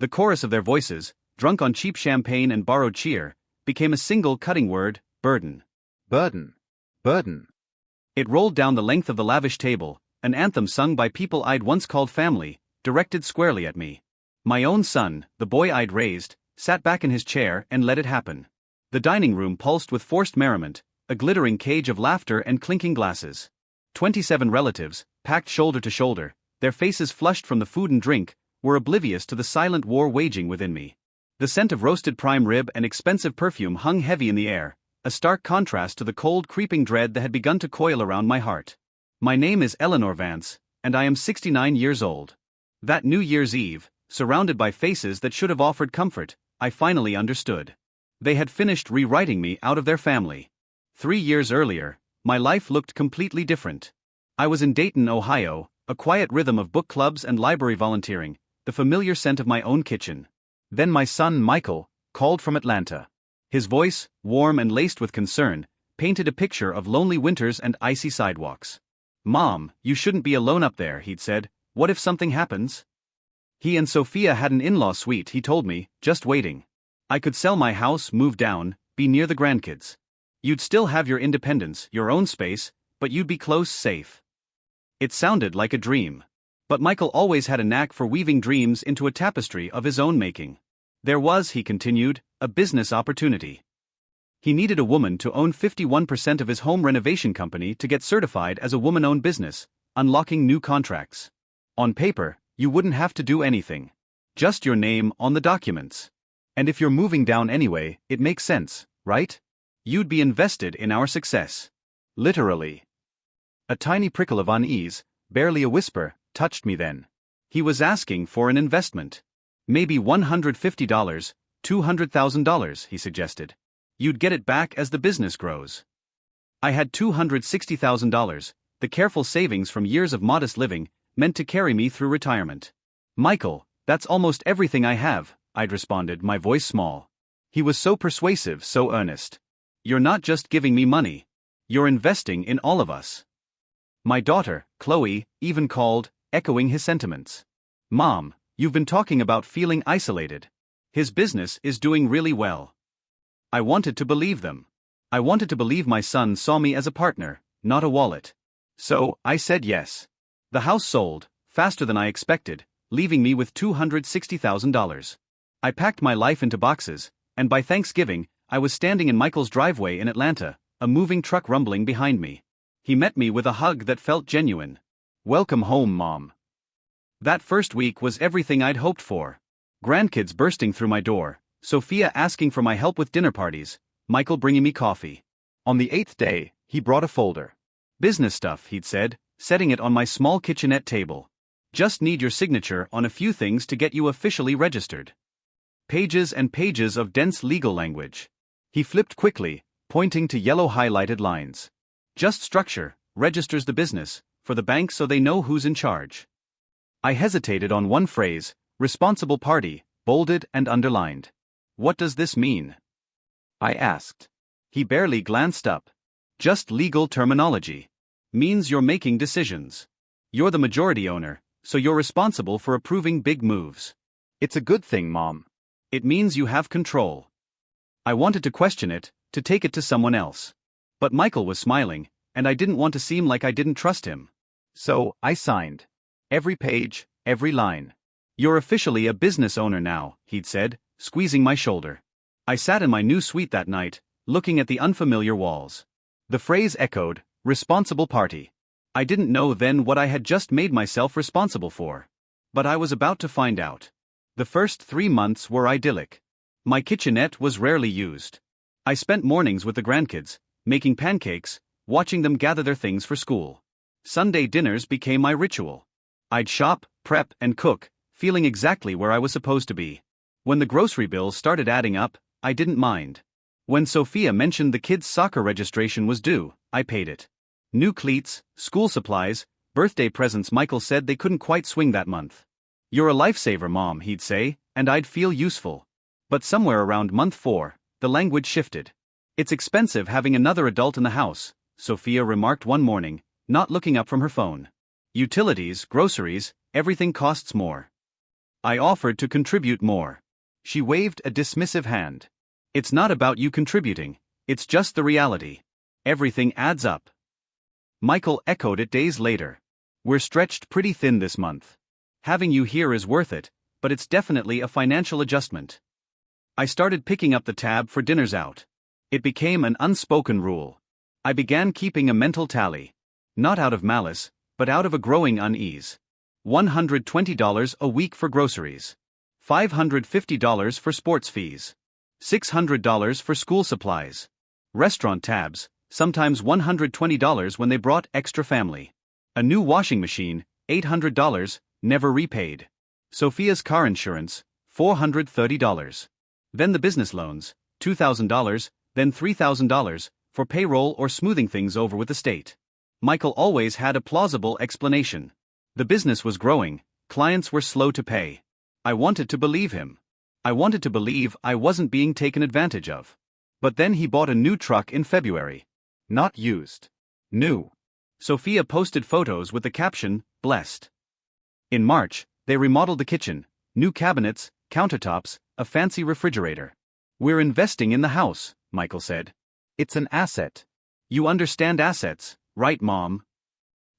The chorus of their voices, drunk on cheap champagne and borrowed cheer, became a single cutting word: burden. Burden. Burden. It rolled down the length of the lavish table, an anthem sung by people I'd once called family, directed squarely at me. My own son, the boy I'd raised, sat back in his chair and let it happen. The dining room pulsed with forced merriment, a glittering cage of laughter and clinking glasses. 27 relatives, packed shoulder to shoulder, their faces flushed from the food and drink, were oblivious to the silent war waging within me. The scent of roasted prime rib and expensive perfume hung heavy in the air, a stark contrast to the cold creeping dread that had begun to coil around my heart. My name is Eleanor Vance, and I am 69 years old. That New Year's Eve, surrounded by faces that should have offered comfort, I finally understood. They had finished rewriting me out of their family. 3 years earlier, my life looked completely different. I was in Dayton, Ohio, a quiet rhythm of book clubs and library volunteering, the familiar scent of my own kitchen. Then my son Michael called from Atlanta. His voice, warm and laced with concern, painted a picture of lonely winters and icy sidewalks. "Mom, you shouldn't be alone up there," he'd said. "What if something happens?" He and Sophia had an in-law suite, he told me, just waiting. I could sell my house, move down, be near the grandkids. You'd still have your independence, your own space, but you'd be close, safe. It sounded like a dream. But Michael always had a knack for weaving dreams into a tapestry of his own making. There was, he continued, a business opportunity. He needed a woman to own 51% of his home renovation company to get certified as a woman-owned business, unlocking new contracts. On paper, you wouldn't have to do anything. Just your name on the documents. And if you're moving down anyway, it makes sense, right? You'd be invested in our success. Literally. A tiny prickle of unease, barely a whisper, touched me then. He was asking for an investment. Maybe $150, $200,000, he suggested. You'd get it back as the business grows. I had $260,000, the careful savings from years of modest living, meant to carry me through retirement. "Michael, that's almost everything I have," I'd responded, my voice small. He was so persuasive, so earnest. "You're not just giving me money. You're investing in all of us." My daughter, Chloe, even called, echoing his sentiments. "Mom, you've been talking about feeling isolated. His business is doing really well." I wanted to believe them. I wanted to believe my son saw me as a partner, not a wallet. So, I said yes. The house sold, faster than I expected, leaving me with $260,000. I packed my life into boxes, and by Thanksgiving, I was standing in Michael's driveway in Atlanta, a moving truck rumbling behind me. He met me with a hug that felt genuine. "Welcome home, Mom." That first week was everything I'd hoped for. Grandkids bursting through my door, Sophia asking for my help with dinner parties, Michael bringing me coffee. On the 8th day, he brought a folder. "Business stuff," he'd said, setting it on my small kitchenette table. "Just need your signature on a few things to get you officially registered." Pages and pages of dense legal language. He flipped quickly, pointing to yellow highlighted lines. "Just structure, registers the business, for the bank so they know who's in charge." I hesitated on one phrase, responsible party, bolded and underlined. "What does this mean?" I asked. He barely glanced up. "Just legal terminology. Means you're making decisions. You're the majority owner, so you're responsible for approving big moves." "It's a good thing, Mom." "It means you have control." I wanted to question it, to take it to someone else. But Michael was smiling, and I didn't want to seem like I didn't trust him. So, I signed. Every page, every line. "You're officially a business owner now," he'd said, squeezing my shoulder. I sat in my new suite that night, looking at the unfamiliar walls. The phrase echoed, responsible party. I didn't know then what I had just made myself responsible for. But I was about to find out. The first 3 months were idyllic. My kitchenette was rarely used. I spent mornings with the grandkids, making pancakes, watching them gather their things for school. Sunday dinners became my ritual. I'd shop, prep, and cook, feeling exactly where I was supposed to be. When the grocery bills started adding up, I didn't mind. When Sophia mentioned the kids' soccer registration was due, I paid it. New cleats, school supplies, birthday presents. Michael said they couldn't quite swing that month. "You're a lifesaver, Mom," he'd say, and I'd feel useful. But somewhere around month 4, the language shifted. "It's expensive having another adult in the house," Sophia remarked one morning, not looking up from her phone. "Utilities, groceries, everything costs more." I offered to contribute more. She waved a dismissive hand. It's not about you contributing, it's just the reality. Everything adds up. Michael echoed it days later. We're stretched pretty thin this month. Having you here is worth it, but it's definitely a financial adjustment. I started picking up the tab for dinners out. It became an unspoken rule. I began keeping a mental tally. Not out of malice, but out of a growing unease. $120 a week for groceries. $550 for sports fees. $600 for school supplies. Restaurant tabs, sometimes $120 when they brought extra family. A new washing machine, $800, never repaid. Sophia's car insurance, $430. Then the business loans, $2,000, then $3,000, for payroll or smoothing things over with the state. Michael always had a plausible explanation. The business was growing, clients were slow to pay. I wanted to believe him. I wanted to believe I wasn't being taken advantage of. But then he bought a new truck in February. Not used. New. Sophia posted photos with the caption, "Blessed." In March, they remodeled the kitchen, new cabinets, countertops, a fancy refrigerator. We're investing in the house, Michael said. It's an asset. You understand assets, right, Mom?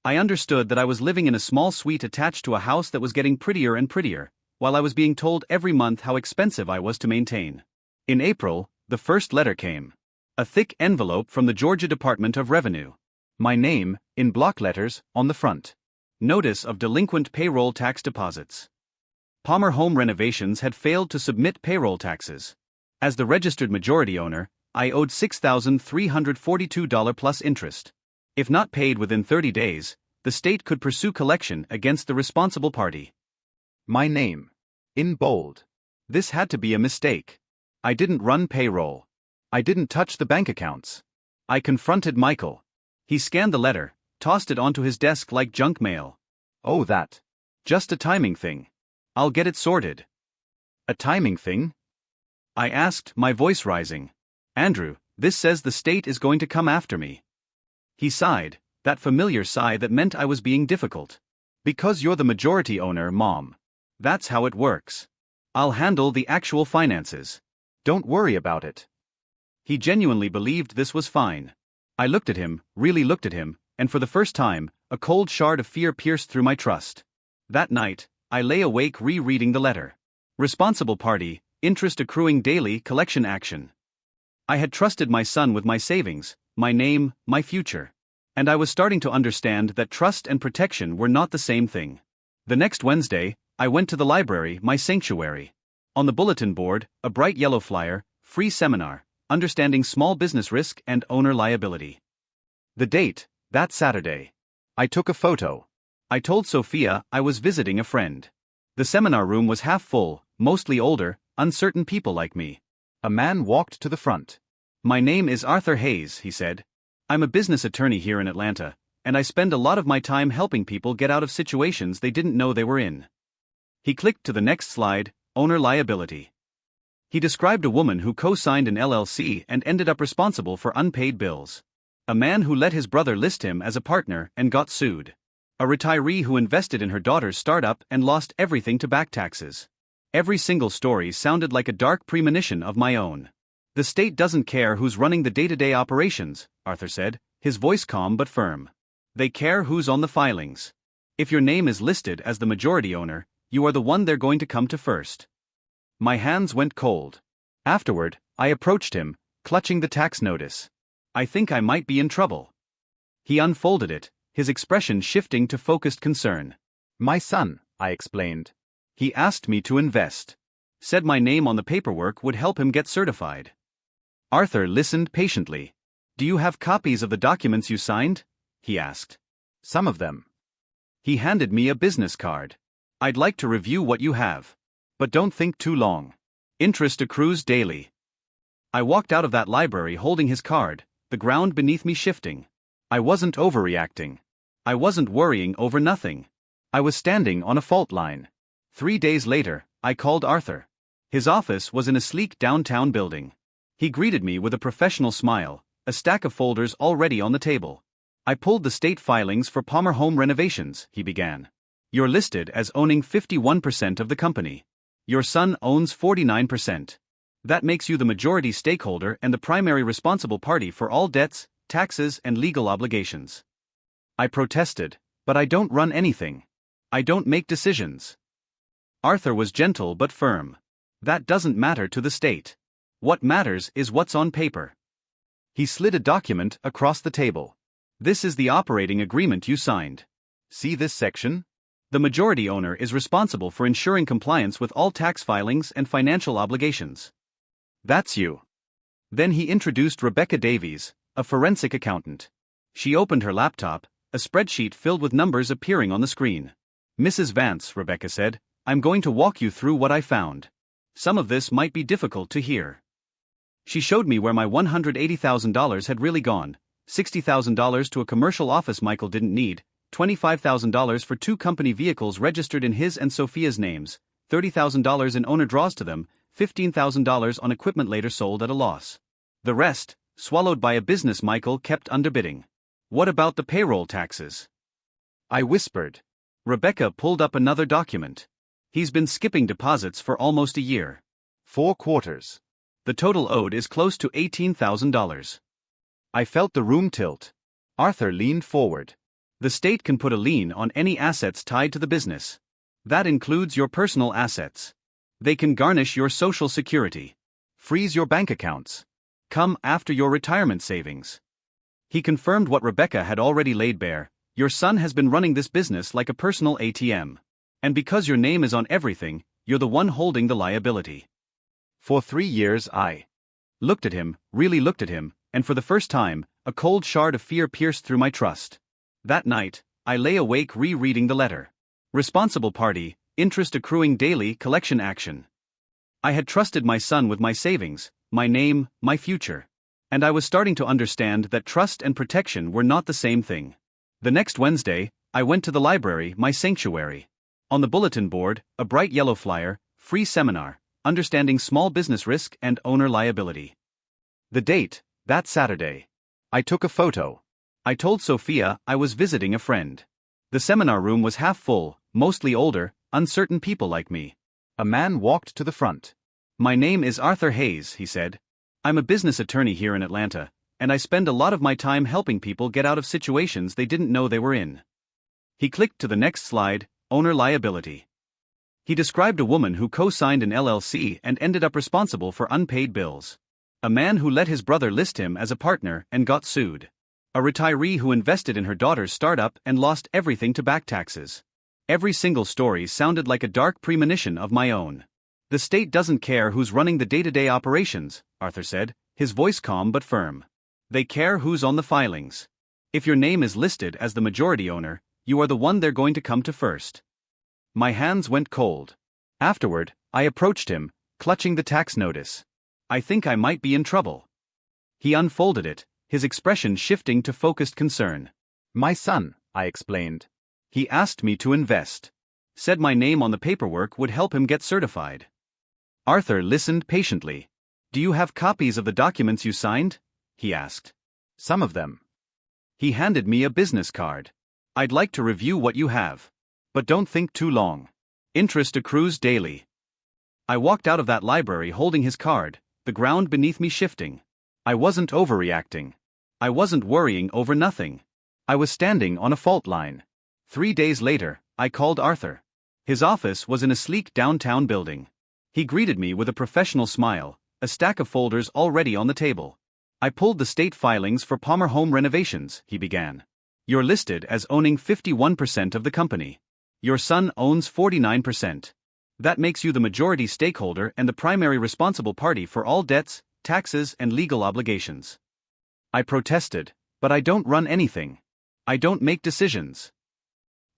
I understood that I was living in a small suite attached to a house that was getting prettier and prettier, while I was being told every month how expensive I was to maintain. In April, the first letter came. A thick envelope from the Georgia Department of Revenue. My name, in block letters, on the front. Notice of delinquent payroll tax deposits. Palmer Home Renovations had failed to submit payroll taxes. As the registered majority owner, I owed $6,342 plus interest. If not paid within 30 days, the state could pursue collection against the responsible party. My name. In bold. This had to be a mistake. I didn't run payroll. I didn't touch the bank accounts. I confronted Michael. He scanned the letter, tossed it onto his desk like junk mail. Oh, that. Just a timing thing. I'll get it sorted. A timing thing? I asked, my voice rising. Andrew, this says the state is going to come after me. He sighed, that familiar sigh that meant I was being difficult. Because you're the majority owner, Mom. That's how it works. I'll handle the actual finances. Don't worry about it. He genuinely believed this was fine. I looked at him, really looked at him, and for the first time, a cold shard of fear pierced through my trust. That night, I lay awake rereading the letter. Responsible party, interest accruing daily, collection action. I had trusted my son with my savings, my name, my future. And I was starting to understand that trust and protection were not the same thing. The next Wednesday, I went to the library, my sanctuary. On the bulletin board, a bright yellow flyer, free seminar, Understanding Small Business Risk and Owner Liability. The date, that Saturday. I took a photo. I told Sophia I was visiting a friend. The seminar room was half full, mostly older, uncertain people like me. A man walked to the front. My name is Arthur Hayes, he said. I'm a business attorney here in Atlanta, and I spend a lot of my time helping people get out of situations they didn't know they were in. He clicked to the next slide, owner liability. He described a woman who co-signed an LLC and ended up responsible for unpaid bills. A man who let his brother list him as a partner and got sued. A retiree who invested in her daughter's startup and lost everything to back taxes. Every single story sounded like a dark premonition of my own. The state doesn't care who's running the day-to-day operations, Arthur said, his voice calm but firm. They care who's on the filings. If your name is listed as the majority owner, you are the one they're going to come to first. My hands went cold. Afterward, I approached him, clutching the tax notice. I think I might be in trouble. He unfolded it, his expression shifting to focused concern. My son, I explained. He asked me to invest. Said my name on the paperwork would help him get certified. Arthur listened patiently. Do you have copies of the documents you signed? He asked. Some of them. He handed me a business card. I'd like to review what you have. But don't think too long. Interest accrues daily. I walked out of that library holding his card, the ground beneath me shifting. I wasn't overreacting. I wasn't worrying over nothing. I was standing on a fault line. 3 days later, I called Arthur. His office was in a sleek downtown building. He greeted me with a professional smile, a stack of folders already on the table. I pulled the state filings for Palmer Home Renovations, he began. You're listed as owning 51% of the company. Your son owns 49%. That makes you the majority stakeholder and the primary responsible party for all debts, taxes, and legal obligations. I protested, but I don't run anything. I don't make decisions. Arthur was gentle but firm. That doesn't matter to the state. What matters is what's on paper. He slid a document across the table. This is the operating agreement you signed. See this section? The majority owner is responsible for ensuring compliance with all tax filings and financial obligations. That's you. Then he introduced Rebecca Davies, a forensic accountant. She opened her laptop, a spreadsheet filled with numbers appearing on the screen. Mrs. Vance, Rebecca said, I'm going to walk you through what I found. Some of this might be difficult to hear. She showed me where my $180,000 had really gone, $60,000 to a commercial office Michael didn't need, $25,000 for 2 company vehicles registered in his and Sophia's names, $30,000 in owner draws to them, $15,000 on equipment later sold at a loss. The rest, swallowed by a business Michael kept underbidding. What about the payroll taxes? I whispered. Rebecca pulled up another document. He's been skipping deposits for almost a year. 4 quarters. The total owed is close to $18,000. I felt the room tilt. Arthur leaned forward. The state can put a lien on any assets tied to the business. That includes your personal assets. They can garnish your Social Security, Freeze your bank accounts. come after your retirement savings. He confirmed what Rebecca had already laid bare. Your son has been running this business like a personal ATM. And because your name is on everything, you're the one holding the liability. For 3 years I Looked at him, really looked at him, and for the first time, a cold shard of fear pierced through my trust. That night, I lay awake rereading the letter. Responsible party, interest accruing daily, collection action. I had trusted my son with my savings, my name, my future. And I was starting to understand that trust and protection were not the same thing. The next Wednesday, I went to the library, my sanctuary. On the bulletin board, a bright yellow flyer, free seminar, Understanding Small Business Risk and Owner Liability. The date, that Saturday. I took a photo. I told Sophia I was visiting a friend. The seminar room was half full, mostly older, uncertain people like me. A man walked to the front. My name is Arthur Hayes, he said. I'm a business attorney here in Atlanta, and I spend a lot of my time helping people get out of situations they didn't know they were in. He clicked to the next slide, owner liability. He described a woman who co-signed an LLC and ended up responsible for unpaid bills. A man who let his brother list him as a partner and got sued. A retiree who invested in her daughter's startup and lost everything to back taxes. Every single story sounded like a dark premonition of my own. The state doesn't care who's running the day-to-day operations, Arthur said, his voice calm but firm. They care who's on the filings. If your name is listed as the majority owner, you are the one they're going to come to first. My hands went cold. Afterward, I approached him, clutching the tax notice. I think I might be in trouble. He unfolded it, his expression shifting to focused concern. My son, I explained. He asked me to invest. Said my name on the paperwork would help him get certified. Arthur listened patiently. Do you have copies of the documents you signed? He asked. Some of them. He handed me a business card. I'd like to review what you have. But don't think too long. Interest accrues daily. I walked out of that library holding his card, the ground beneath me shifting. I wasn't overreacting. I wasn't worrying over nothing. I was standing on a fault line. 3 days later, I called Arthur. His office was in a sleek downtown building. He greeted me with a professional smile, a stack of folders already on the table. I pulled the state filings for Palmer Home Renovations, he began. You're listed as owning 51% of the company. Your son owns 49%. That makes you the majority stakeholder and the primary responsible party for all debts, taxes, and legal obligations. I protested, but I don't run anything. I don't make decisions.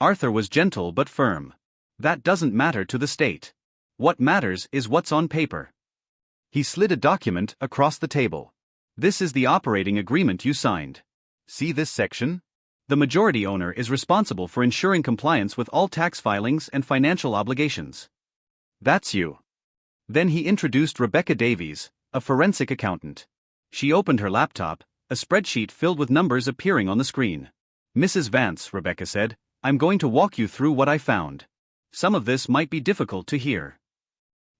Arthur was gentle but firm. That doesn't matter to the state. What matters is what's on paper. He slid a document across the table. This is the operating agreement you signed. See this section? The majority owner is responsible for ensuring compliance with all tax filings and financial obligations. That's you. Then he introduced Rebecca Davies, a forensic accountant. She opened her laptop, a spreadsheet filled with numbers appearing on the screen. Mrs. Vance, Rebecca said, I'm going to walk you through what I found. Some of this might be difficult to hear.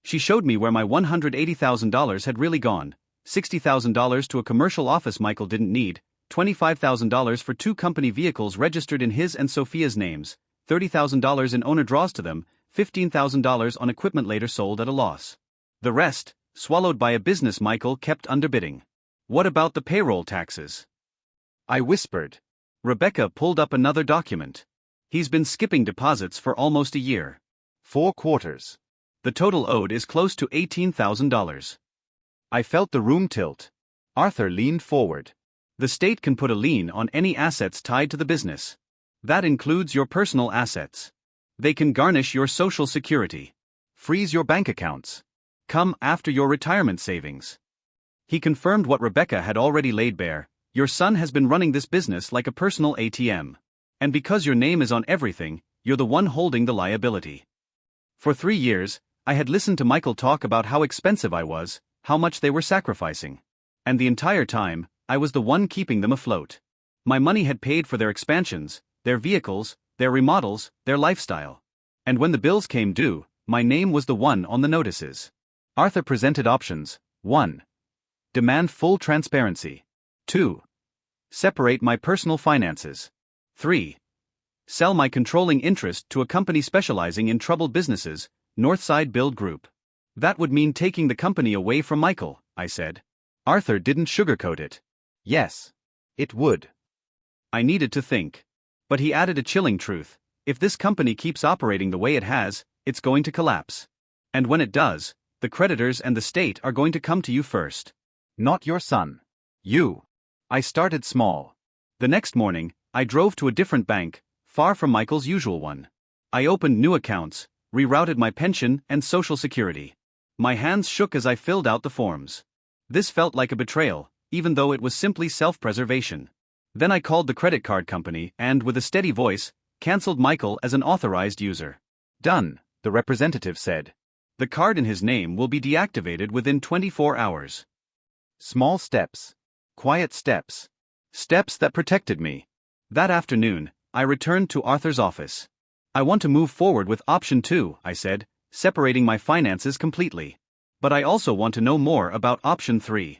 She showed me where my $180,000 had really gone, $60,000 to a commercial office Michael didn't need, $25,000 for 2 company vehicles registered in his and Sophia's names, $30,000 in owner draws to them, $15,000 on equipment later sold at a loss. The rest, swallowed by a business Michael kept underbidding. What about the payroll taxes? I whispered. Rebecca pulled up another document. He's been skipping deposits for almost a year. 4 quarters. The total owed is close to $18,000. I felt the room tilt. Arthur leaned forward. The state can put a lien on any assets tied to the business. That includes your personal assets. They can garnish your Social Security. Freeze your bank accounts. Come after your retirement savings. He confirmed what Rebecca had already laid bare. Your son has been running this business like a personal ATM. And because your name is on everything, you're the one holding the liability. For 3 years, I had listened to Michael talk about how expensive I was, how much they were sacrificing. And the entire time, I was the one keeping them afloat. My money had paid for their expansions, their vehicles, their remodels, their lifestyle. And when the bills came due, my name was the one on the notices. Arthur presented options. 1. Demand full transparency. 2. Separate my personal finances. 3. Sell my controlling interest to a company specializing in troubled businesses, Northside Build Group. That would mean taking the company away from Michael, I said. Arthur didn't sugarcoat it. Yes. It would. I needed to think. But he added a chilling truth. If this company keeps operating the way it has, it's going to collapse. And when it does, the creditors and the state are going to come to you first. Not your son. You. I started small. The next morning, I drove to a different bank, far from Michael's usual one. I opened new accounts, rerouted my pension and Social Security. My hands shook as I filled out the forms. This felt like a betrayal, even though it was simply self-preservation. Then I called the credit card company and, with a steady voice, canceled Michael as an authorized user. Done, the representative said. The card in his name will be deactivated within 24 hours. Small steps. Quiet steps. Steps that protected me. That afternoon, I returned to Arthur's office. I want to move forward with option 2, I said, separating my finances completely. But I also want to know more about option 3.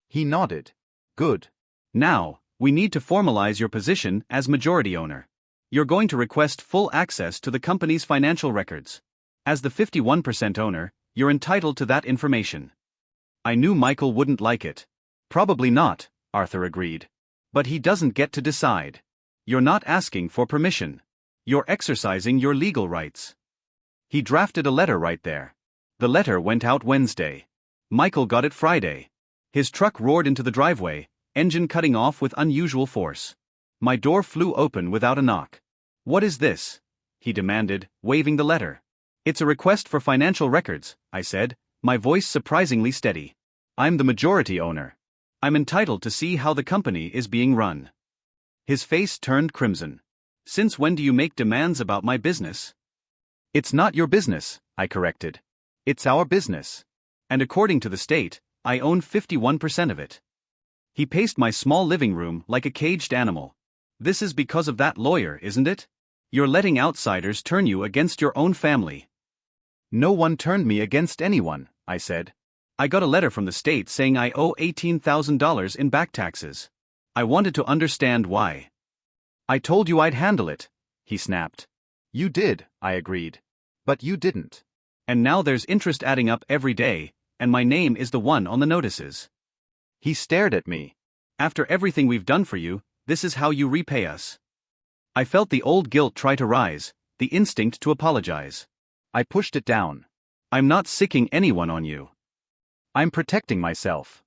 He nodded. Good. Now, we need to formalize your position as majority owner. You're going to request full access to the company's financial records. As the 51% owner, you're entitled to that information. I knew Michael wouldn't like it. Probably not, Arthur agreed. But he doesn't get to decide. You're not asking for permission. You're exercising your legal rights. He drafted a letter right there. The letter went out Wednesday. Michael got it Friday. His truck roared into the driveway, engine cutting off with unusual force. My door flew open without a knock. What is this? He demanded, waving the letter. It's a request for financial records, I said, my voice surprisingly steady. I'm the majority owner. I'm entitled to see how the company is being run. His face turned crimson. Since when do you make demands about my business? It's not your business, I corrected. It's our business. And according to the state, I own 51% of it. He paced my small living room like a caged animal. This is because of that lawyer, isn't it? You're letting outsiders turn you against your own family. No one turned me against anyone, I said. I got a letter from the state saying I owe $18,000 in back taxes. I wanted to understand why. I told you I'd handle it, he snapped. You did, I agreed. But you didn't. And now there's interest adding up every day, and my name is the one on the notices. He stared at me. After everything we've done for you, this is how you repay us. I felt the old guilt try to rise, the instinct to apologize. I pushed it down. I'm not sicking anyone on you. I'm protecting myself.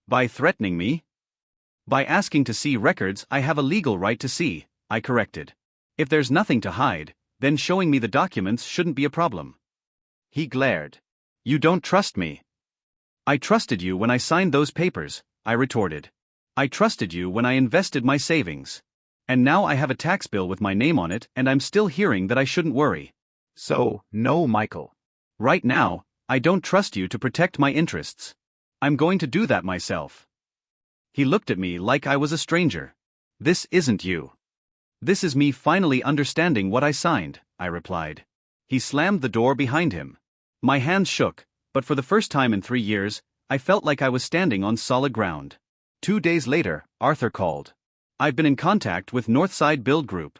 By threatening me? By asking to see records I have a legal right to see, I corrected. If there's nothing to hide, then showing me the documents shouldn't be a problem. He glared. You don't trust me. I trusted you when I signed those papers, I retorted. I trusted you when I invested my savings. And now I have a tax bill with my name on it and I'm still hearing that I shouldn't worry. So, no, Michael. Right now, I don't trust you to protect my interests. I'm going to do that myself. He looked at me like I was a stranger. This isn't you. This is me finally understanding what I signed, I replied. He slammed the door behind him. My hands shook, but for the first time in 3 years, I felt like I was standing on solid ground. 2 days later, Arthur called. I've been in contact with Northside Build Group.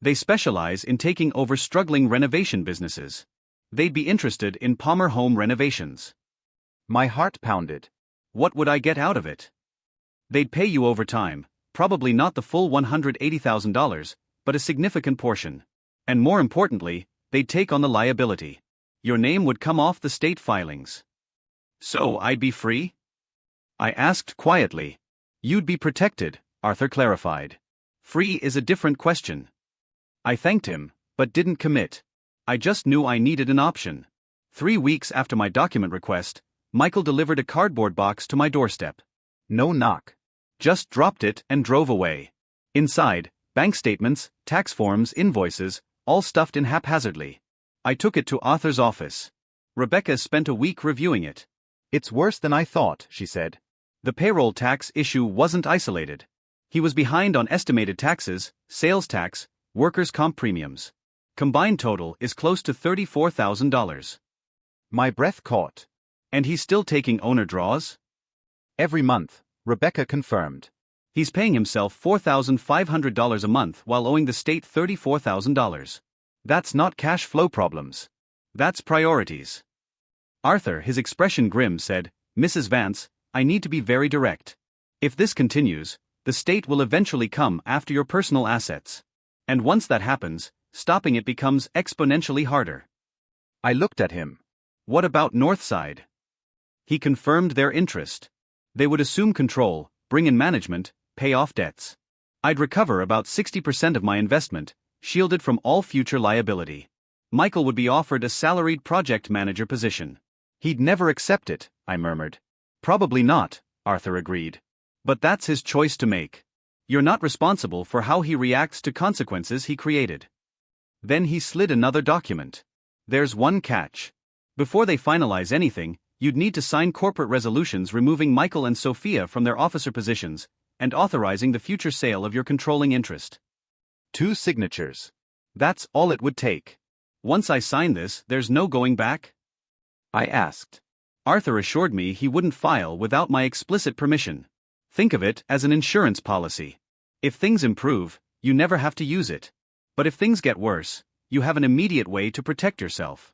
They specialize in taking over struggling renovation businesses. They'd be interested in Palmer home renovations. My heart pounded. What would I get out of it? They'd pay you over time, probably not the full $180,000, but a significant portion. And more importantly, they'd take on the liability. Your name would come off the state filings. So I'd be free? I asked quietly. You'd be protected, Arthur clarified. Free is a different question. I thanked him, but didn't commit. I just knew I needed an option. 3 weeks after my document request, Michael delivered a cardboard box to my doorstep. No knock. Just dropped it and drove away. Inside, bank statements, tax forms, invoices, all stuffed in haphazardly. I took it to Arthur's office. Rebecca spent a week reviewing it. It's worse than I thought, she said. The payroll tax issue wasn't isolated. He was behind on estimated taxes, sales tax, workers' comp premiums. Combined total is close to $34,000. My breath caught. And he's still taking owner draws? Every month, Rebecca confirmed. He's paying himself $4,500 a month while owing the state $34,000. That's not cash flow problems. That's priorities. Arthur, his expression grim, said, Mrs. Vance, I need to be very direct. If this continues, the state will eventually come after your personal assets. And once that happens, stopping it becomes exponentially harder. I looked at him. What about Northside? He confirmed their interest. They would assume control, bring in management, pay off debts. I'd recover about 60% of my investment, shielded from all future liability. Michael would be offered a salaried project manager position. He'd never accept it, I murmured. Probably not, Arthur agreed. But that's his choice to make. You're not responsible for how he reacts to consequences he created. Then he slid another document. There's one catch. Before they finalize anything, you'd need to sign corporate resolutions removing Michael and Sophia from their officer positions, and authorizing the future sale of your controlling interest. 2 signatures. That's all it would take. Once I sign this, there's no going back? I asked. Arthur assured me he wouldn't file without my explicit permission. Think of it as an insurance policy. If things improve, you never have to use it. But if things get worse, you have an immediate way to protect yourself.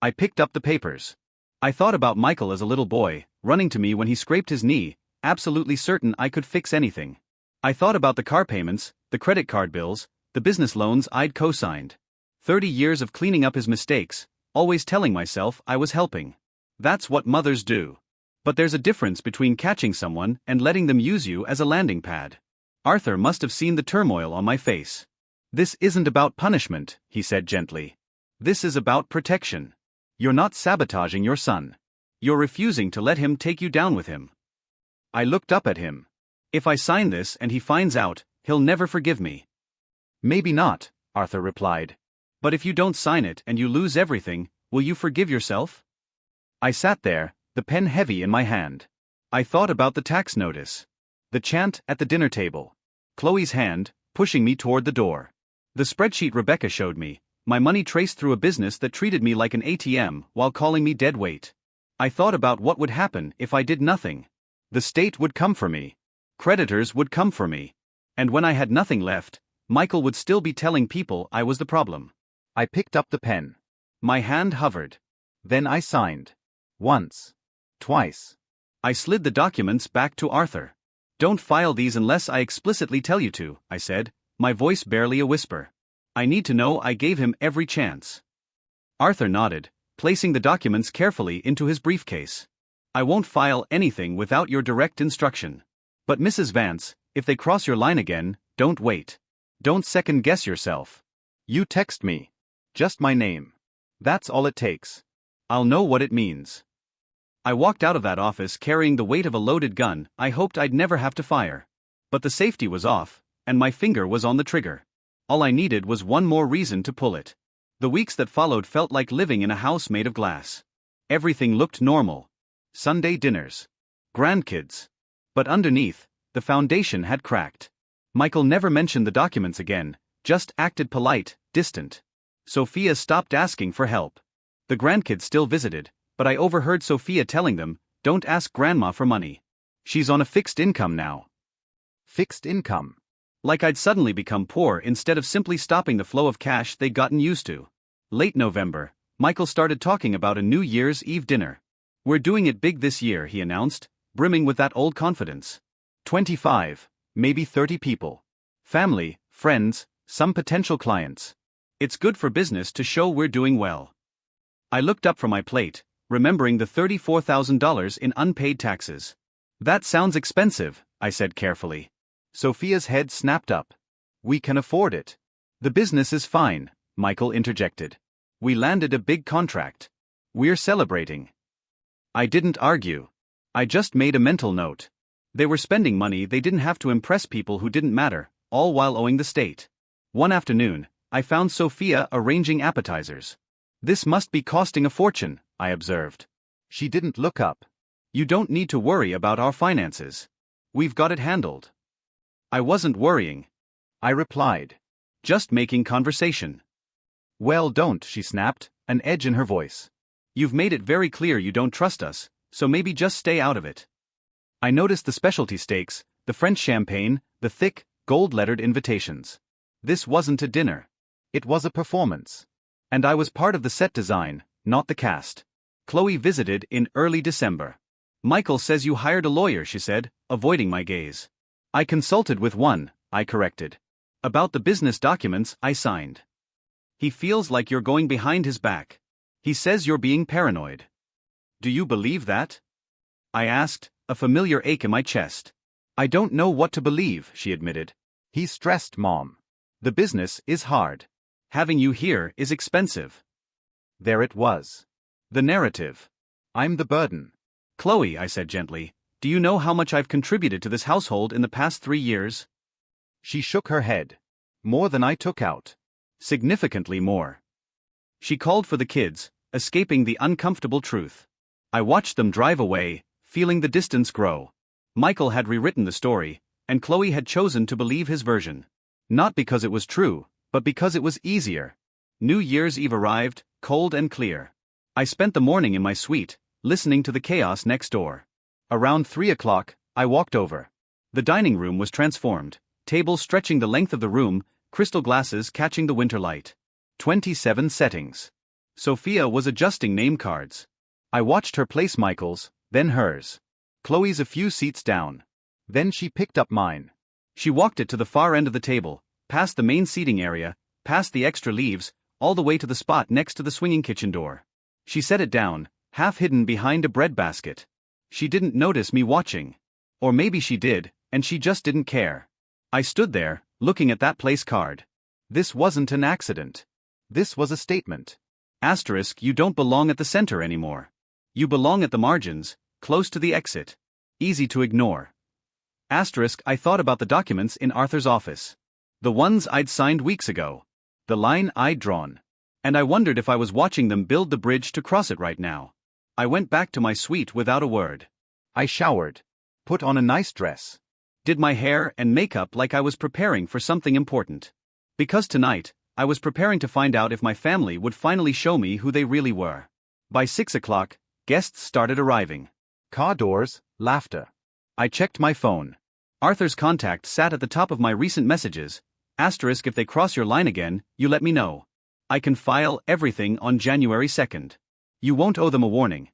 I picked up the papers. I thought about Michael as a little boy, running to me when he scraped his knee, absolutely certain I could fix anything. I thought about the car payments, the credit card bills, the business loans I'd co-signed. 30 years of cleaning up his mistakes, always telling myself I was helping. That's what mothers do. But there's a difference between catching someone and letting them use you as a landing pad. Arthur must have seen the turmoil on my face. This isn't about punishment, he said gently. This is about protection. You're not sabotaging your son. You're refusing to let him take you down with him. I looked up at him. If I sign this and he finds out, he'll never forgive me. Maybe not, Arthur replied. But if you don't sign it and you lose everything, will you forgive yourself? I sat there, the pen heavy in my hand. I thought about the tax notice. The chant at the dinner table. Chloe's hand, pushing me toward the door. The spreadsheet Rebecca showed me, my money traced through a business that treated me like an ATM while calling me dead weight. I thought about what would happen if I did nothing. The state would come for me. Creditors would come for me. And when I had nothing left, Michael would still be telling people I was the problem. I picked up the pen. My hand hovered. Then I signed. Once. Twice. I slid the documents back to Arthur. Don't file these unless I explicitly tell you to, I said, my voice barely a whisper. I need to know I gave him every chance. Arthur nodded, placing the documents carefully into his briefcase. I won't file anything without your direct instruction. But Mrs. Vance, if they cross your line again, don't wait. Don't second-guess yourself. You text me. Just my name. That's all it takes. I'll know what it means. I walked out of that office carrying the weight of a loaded gun I hoped I'd never have to fire. But the safety was off, and my finger was on the trigger. All I needed was one more reason to pull it. The weeks that followed felt like living in a house made of glass. Everything looked normal. Sunday dinners. Grandkids. But underneath, the foundation had cracked. Michael never mentioned the documents again, just acted polite, distant. Sophia stopped asking for help. The grandkids still visited, but I overheard Sophia telling them, "Don't ask Grandma for money. She's on a fixed income now." Fixed income. Like I'd suddenly become poor instead of simply stopping the flow of cash they'd gotten used to. Late November, Michael started talking about a New Year's Eve dinner. "We're doing it big this year," he announced, brimming with that old confidence. 25, maybe 30 people. Family, friends, some potential clients. It's good for business to show we're doing well. I looked up from my plate, remembering the $34,000 in unpaid taxes. "That sounds expensive," I said carefully. Sophia's head snapped up. "We can afford it." "The business is fine," Michael interjected. "We landed a big contract. We're celebrating." I didn't argue. I just made a mental note. They were spending money they didn't have to impress people who didn't matter, all while owing the state. One afternoon, I found Sophia arranging appetizers. "This must be costing a fortune," I observed. She didn't look up. "You don't need to worry about our finances. We've got it handled." I wasn't worrying, I replied. "Just making conversation." "Well, don't," she snapped, an edge in her voice. "You've made it very clear you don't trust us, so maybe just stay out of it." I noticed the specialty steaks, the French champagne, the thick, gold-lettered invitations. This wasn't a dinner. It was a performance. And I was part of the set design, not the cast. Chloe visited in early December. "Michael says you hired a lawyer," she said, avoiding my gaze. "I consulted with one," I corrected. "About the business documents I signed. He feels like you're going behind his back. He says you're being paranoid." "Do you believe that?" I asked, a familiar ache in my chest. "I don't know what to believe," she admitted. "He's stressed, Mom. The business is hard. Having you here is expensive." There it was. The narrative. I'm the burden. "Chloe," I said gently, "do you know how much I've contributed to this household in the past 3 years?" She shook her head. "More than I took out." "Significantly more." She called for the kids, escaping the uncomfortable truth. I watched them drive away, feeling the distance grow. Michael had rewritten the story, and Chloe had chosen to believe his version. Not because it was true, but because it was easier. New Year's Eve arrived, cold and clear. I spent the morning in my suite, listening to the chaos next door. Around 3 o'clock, I walked over. The dining room was transformed, tables stretching the length of the room, crystal glasses catching the winter light. 27 settings. Sophia was adjusting name cards. I watched her place Michael's, then hers. Chloe's a few seats down. Then she picked up mine. She walked it to the far end of the table, past the main seating area, past the extra leaves, all the way to the spot next to the swinging kitchen door. She set it down, half hidden behind a breadbasket. She didn't notice me watching. Or maybe she did, and she just didn't care. I stood there, looking at that place card. This wasn't an accident. This was a statement. Asterisk, you don't belong at the center anymore. You belong at the margins, close to the exit. Easy to ignore. Asterisk, I thought about the documents in Arthur's office. The ones I'd signed weeks ago. The line I'd drawn. And I wondered if I was watching them build the bridge to cross it right now. I went back to my suite without a word. I showered. Put on a nice dress. Did my hair and makeup like I was preparing for something important. Because tonight, I was preparing to find out if my family would finally show me who they really were. By 6 o'clock, guests started arriving. Car doors, laughter. I checked my phone. Arthur's contact sat at the top of my recent messages. Asterisk, if they cross your line again, you let me know. I can file everything on January 2nd. You won't owe them a warning.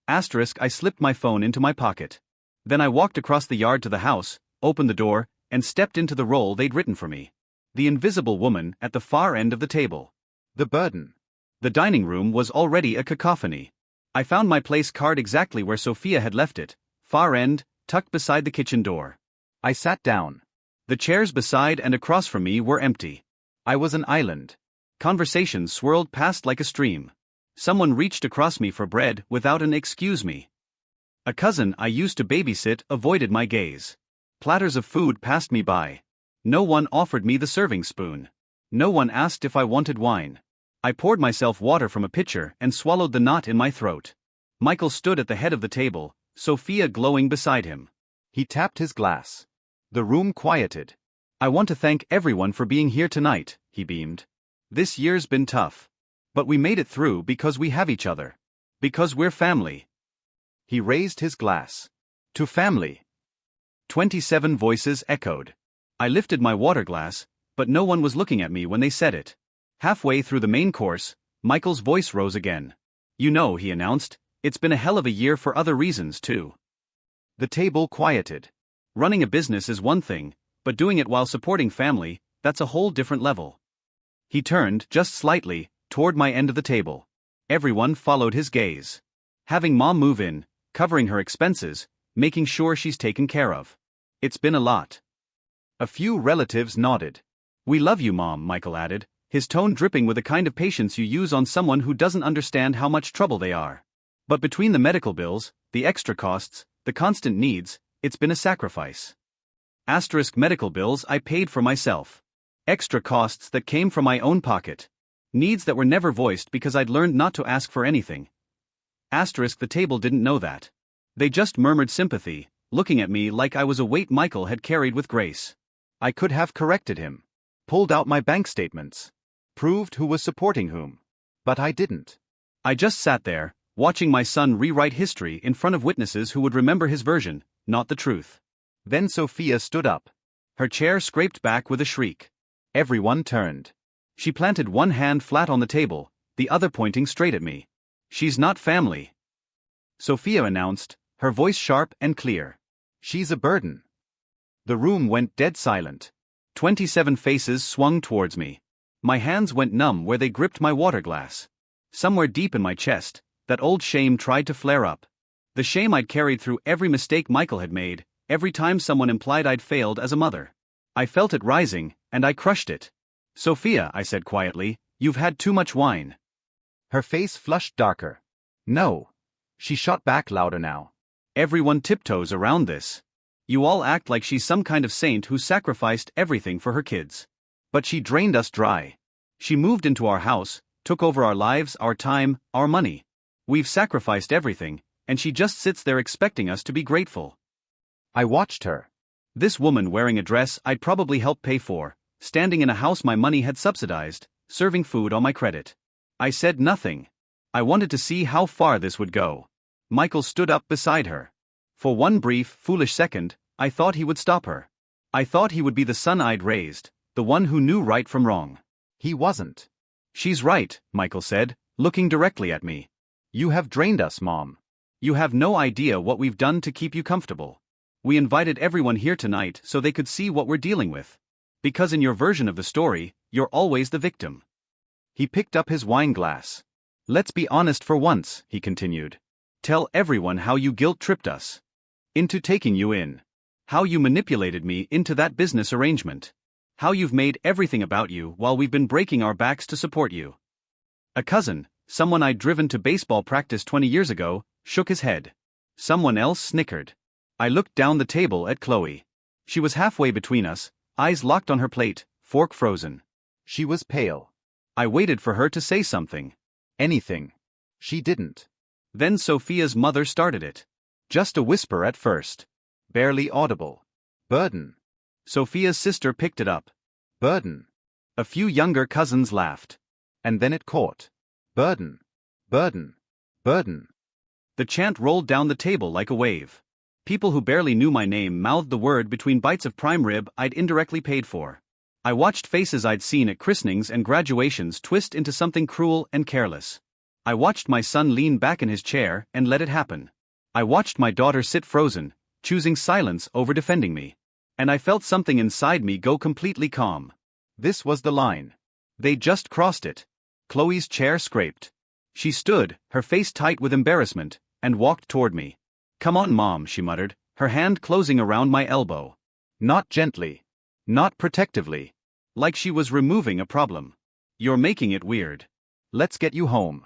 Asterisk, I slipped my phone into my pocket. Then I walked across the yard to the house, opened the door, and stepped into the role they'd written for me. The invisible woman at the far end of the table. The burden. The dining room was already a cacophony. I found my place card exactly where Sophia had left it, far end, tucked beside the kitchen door. I sat down. The chairs beside and across from me were empty. I was an island. Conversations swirled past like a stream. Someone reached across me for bread without an "excuse me." A cousin I used to babysit avoided my gaze. Platters of food passed me by. No one offered me the serving spoon. No one asked if I wanted wine. I poured myself water from a pitcher and swallowed the knot in my throat. Michael stood at the head of the table, Sophia glowing beside him. He tapped his glass. The room quieted. I want to thank everyone for being here tonight, he beamed. This year's been tough. But we made it through because we have each other. Because we're family. He raised his glass. To family. 27 voices echoed. I lifted my water glass, but no one was looking at me when they said it. Halfway through the main course, Michael's voice rose again. You know, he announced, it's been a hell of a year for other reasons too. The table quieted. Running a business is one thing, but doing it while supporting family, that's a whole different level. He turned, just slightly, toward my end of the table. Everyone followed his gaze. Having Mom move in, covering her expenses, making sure she's taken care of. It's been a lot. A few relatives nodded. We love you, Mom, Michael added, his tone dripping with the kind of patience you use on someone who doesn't understand how much trouble they are. But between the medical bills, the extra costs, the constant needs, it's been a sacrifice. Asterisk medical bills I paid for myself. Extra costs that came from my own pocket. Needs that were never voiced because I'd learned not to ask for anything. Asterisk the table didn't know that. They just murmured sympathy, looking at me like I was a weight Michael had carried with grace. I could have corrected him. Pulled out my bank statements. Proved who was supporting whom. But I didn't. I just sat there, watching my son rewrite history in front of witnesses who would remember his version, not the truth. Then Sophia stood up. Her chair scraped back with a shriek. Everyone turned. She planted one hand flat on the table, the other pointing straight at me. She's not family. Sophia announced, her voice sharp and clear. She's a burden. The room went dead silent. 27 faces swung towards me. My hands went numb where they gripped my water glass. Somewhere deep in my chest, that old shame tried to flare up. The shame I'd carried through every mistake Michael had made, every time someone implied I'd failed as a mother. I felt it rising, and I crushed it. Sophia, I said quietly, you've had too much wine. Her face flushed darker. No. She shot back louder now. Everyone tiptoes around this. You all act like she's some kind of saint who sacrificed everything for her kids. But she drained us dry. She moved into our house, took over our lives, our time, our money. We've sacrificed everything, and she just sits there expecting us to be grateful. I watched her. This woman wearing a dress I'd probably helped pay for, standing in a house my money had subsidized, serving food on my credit. I said nothing. I wanted to see how far this would go. Michael stood up beside her. For one brief, foolish second, I thought he would stop her. I thought he would be the son I'd raised, the one who knew right from wrong. He wasn't. She's right, Michael said, looking directly at me. You have drained us, Mom. You have no idea what we've done to keep you comfortable. We invited everyone here tonight so they could see what we're dealing with. Because in your version of the story, you're always the victim. He picked up his wine glass. Let's be honest for once, he continued. Tell everyone how you guilt-tripped us into taking you in. How you manipulated me into that business arrangement. How you've made everything about you while we've been breaking our backs to support you. A cousin, someone I'd driven to baseball practice 20 years ago, shook his head. Someone else snickered. I looked down the table at Chloe. She was halfway between us, eyes locked on her plate, fork frozen. She was pale. I waited for her to say something. Anything. She didn't. Then Sophia's mother started it. Just a whisper at first. Barely audible. Burden. Sophia's sister picked it up. Burden. A few younger cousins laughed. And then it caught. Burden. Burden. Burden. The chant rolled down the table like a wave. People who barely knew my name mouthed the word between bites of prime rib I'd indirectly paid for. I watched faces I'd seen at christenings and graduations twist into something cruel and careless. I watched my son lean back in his chair and let it happen. I watched my daughter sit frozen, choosing silence over defending me. And I felt something inside me go completely calm. This was the line. They just crossed it. Chloe's chair scraped. She stood, her face tight with embarrassment, and walked toward me. Come on, Mom, she muttered, her hand closing around my elbow. Not gently. Not protectively. Like she was removing a problem. You're making it weird. Let's get you home.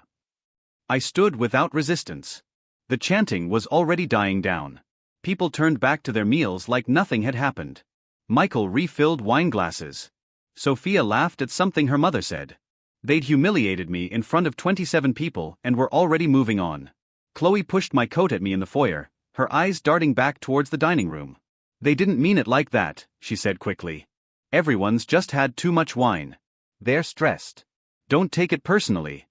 I stood without resistance. The chanting was already dying down. People turned back to their meals like nothing had happened. Michael refilled wine glasses. Sophia laughed at something her mother said. They'd humiliated me in front of 27 people and were already moving on. Chloe pushed my coat at me in the foyer, her eyes darting back towards the dining room. They didn't mean it like that, she said quickly. Everyone's just had too much wine. They're stressed. Don't take it personally.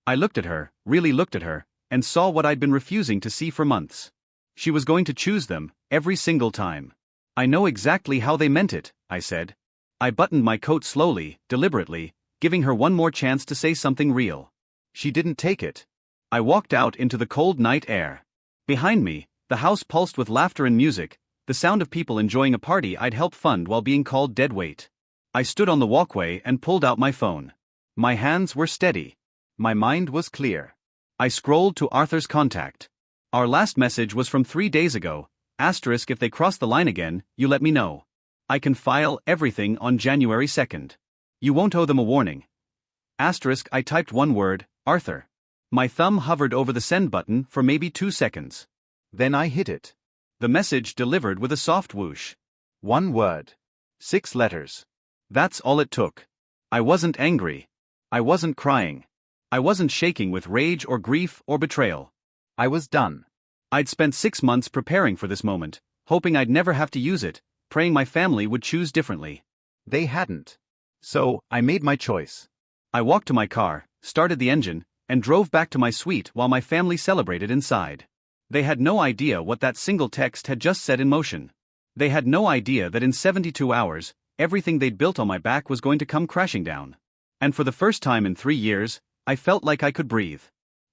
I looked at her, really looked at her, and saw what I'd been refusing to see for months. She was going to choose them, every single time. I know exactly how they meant it, I said. I buttoned my coat slowly, deliberately, giving her one more chance to say something real. She didn't take it. I walked out into the cold night air. Behind me, the house pulsed with laughter and music, the sound of people enjoying a party I'd helped fund while being called dead weight. I stood on the walkway and pulled out my phone. My hands were steady. My mind was clear. I scrolled to Arthur's contact. Our last message was from 3 days ago. Asterisk, if they cross the line again, you let me know. I can file everything on January 2nd. You won't owe them a warning. Asterisk, I typed one word, Arthur. My thumb hovered over the send button for maybe 2 seconds. Then I hit it. The message delivered with a soft whoosh. 1 word. 6 letters. That's all it took. I wasn't angry. I wasn't crying. I wasn't shaking with rage or grief or betrayal. I was done. I'd spent 6 months preparing for this moment, hoping I'd never have to use it, praying my family would choose differently. They hadn't. So, I made my choice. I walked to my car, started the engine, and drove back to my suite while my family celebrated inside. They had no idea what that single text had just set in motion. They had no idea that in 72 hours, everything they'd built on my back was going to come crashing down. And for the first time in 3 years, I felt like I could breathe.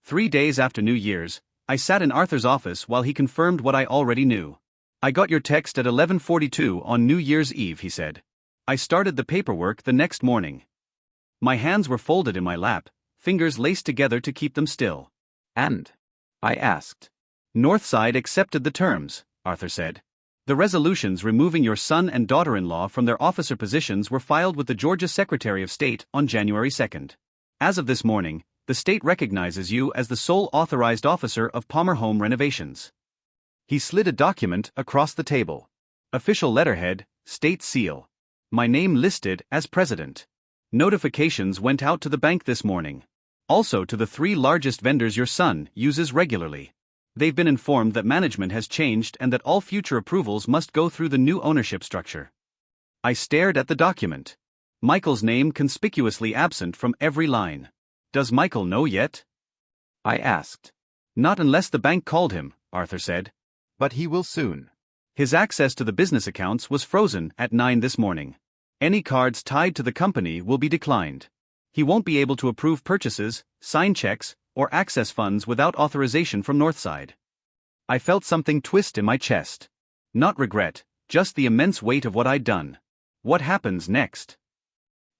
3 days after New Year's, I sat in Arthur's office while he confirmed what I already knew. I got your text at 11:42 on New Year's Eve, he said. I started the paperwork the next morning. My hands were folded in my lap, fingers laced together to keep them still. And? I asked. Northside accepted the terms, Arthur said. The resolutions removing your son and daughter-in-law from their officer positions were filed with the Georgia Secretary of State on January 2nd. As of this morning, the state recognizes you as the sole authorized officer of Palmer Home Renovations. He slid a document across the table. Official letterhead, state seal. My name listed as president. Notifications went out to the bank this morning. Also to the 3 largest vendors your son uses regularly. They've been informed that management has changed and that all future approvals must go through the new ownership structure. I stared at the document. Michael's name conspicuously absent from every line. Does Michael know yet? I asked. Not unless the bank called him, Arthur said. But he will soon. His access to the business accounts was frozen at 9 this morning. Any cards tied to the company will be declined. He won't be able to approve purchases, sign checks, or access funds without authorization from Northside. I felt something twist in my chest. Not regret, just the immense weight of what I'd done. What happens next?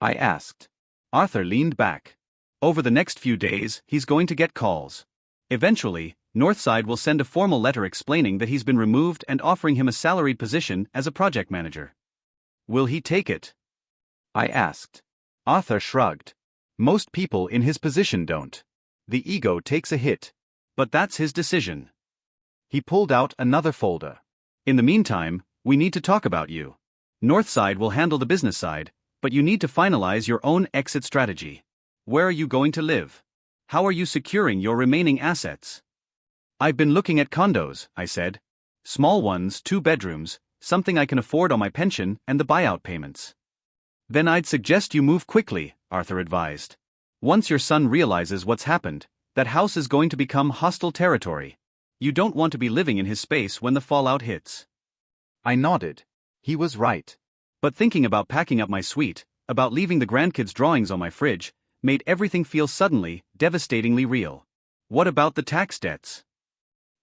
I asked. Arthur leaned back. Over the next few days, he's going to get calls. Eventually, Northside will send a formal letter explaining that he's been removed and offering him a salaried position as a project manager. Will he take it? I asked. Arthur shrugged. Most people in his position don't. The ego takes a hit. But that's his decision. He pulled out another folder. In the meantime, we need to talk about you. Northside will handle the business side, but you need to finalize your own exit strategy. Where are you going to live? How are you securing your remaining assets? I've been looking at condos, I said. Small ones, 2 bedrooms, something I can afford on my pension and the buyout payments. Then I'd suggest you move quickly, Arthur advised. Once your son realizes what's happened, that house is going to become hostile territory. You don't want to be living in his space when the fallout hits. I nodded. He was right. But thinking about packing up my suite, about leaving the grandkids' drawings on my fridge, made everything feel suddenly, devastatingly real. What about the tax debts?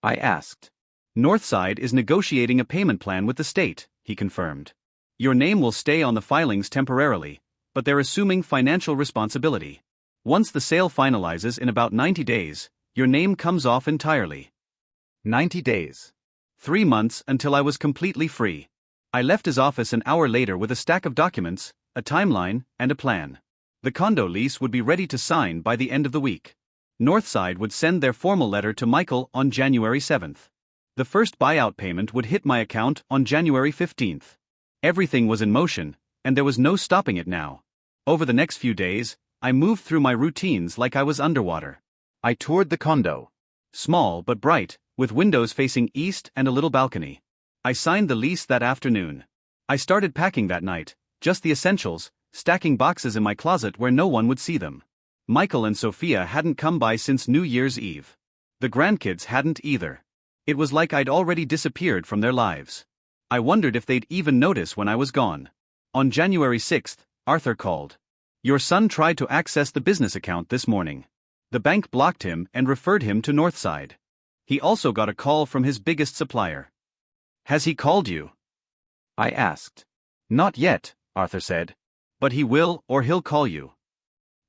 I asked. Northside is negotiating a payment plan with the state, he confirmed. Your name will stay on the filings temporarily, but they're assuming financial responsibility. Once the sale finalizes in about 90 days, your name comes off entirely. 90 days. 3 months until I was completely free. I left his office an hour later with a stack of documents, a timeline, and a plan. The condo lease would be ready to sign by the end of the week. Northside would send their formal letter to Michael on January 7th. The first buyout payment would hit my account on January 15th. Everything was in motion, and there was no stopping it now. Over the next few days, I moved through my routines like I was underwater. I toured the condo. Small but bright, with windows facing east and a little balcony. I signed the lease that afternoon. I started packing that night, Just the essentials, stacking boxes in my closet where no one would see them. Michael and Sophia hadn't come by since New Year's Eve. The grandkids hadn't either. It was like I'd already disappeared from their lives. I wondered if they'd even notice when I was gone. On January 6th, Arthur called. "Your son tried to access the business account this morning. The bank blocked him and referred him to Northside. He also got a call from his biggest supplier." "Has he called you?" I asked. "Not yet," Arthur said. "But he will, or he'll call you."